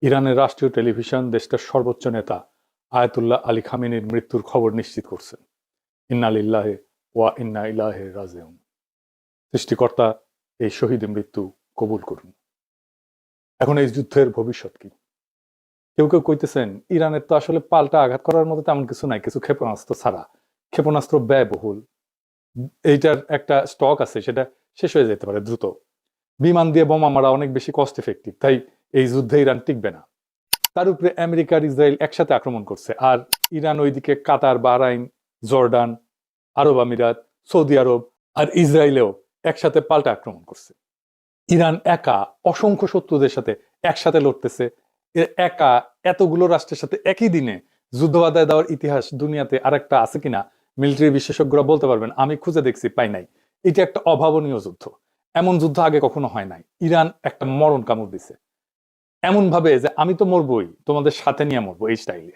ইরানের রাষ্ট্রীয় টেলিভিশন দেশটার সর্বোচ্চ নেতা আয়াতুল্লাহ আলী খামেনির মৃত্যুর খবর নিশ্চিত করছেন। ইন্না লিল্লাহি ওয়া ইন্না ইলাইহি রাজিউন। সৃষ্টিকর্তা এই শহীদের মৃত্যু কবুল করুন। এখন এই যুদ্ধের ভবিষ্যৎ কি? কেউ কেউ কইতেছেন ইরানের তো আসলে পাল্টা আঘাত করার মতো তেমন কিছু নাই, কিছু ক্ষেপণাস্ত্র ছাড়া। ক্ষেপণাস্ত্র ব্যয়বহুল, এইটার একটা স্টক আছে, সেটা শেষ হয়ে যেতে পারে দ্রুত। বিমান দিয়ে বোমা মারা অনেক বেশি কস্ট এফেক্টিভ, তাই এই যুদ্ধে ইরান টিকবে না। তার উপরে আমেরিকা আর ইসরায়েল একসাথে আক্রমণ করছে, আর ইরান ওইদিকে কাতার, বাহরাইন, জর্ডান, আরব আমিরাত, সৌদি আরব আর ইসরায়েলেও একসাথে পাল্টা আক্রমণ করছে। ইরান একা অসংখ্য শত্রুদের সাথে একসাথে লড়তেছে। একা এতগুলো রাষ্ট্রের সাথে একই দিনে যুদ্ধ বাধায় দেওয়ার ইতিহাস দুনিয়াতে আরেকটা আছে কিনা মিলিটারি বিশেষজ্ঞরা বলতে পারবেন, আমি খুঁজে দেখছি, পাই নাই। এটা একটা অভাবনীয় যুদ্ধ, এমন যুদ্ধ আগে কখনো হয় নাই। ইরান একটা মরণ কামড় দিছে, এমন ভাবে যে আমি তো মরবই, তোমাদের সাথে নিয়ে মরবো, এই স্টাইলে।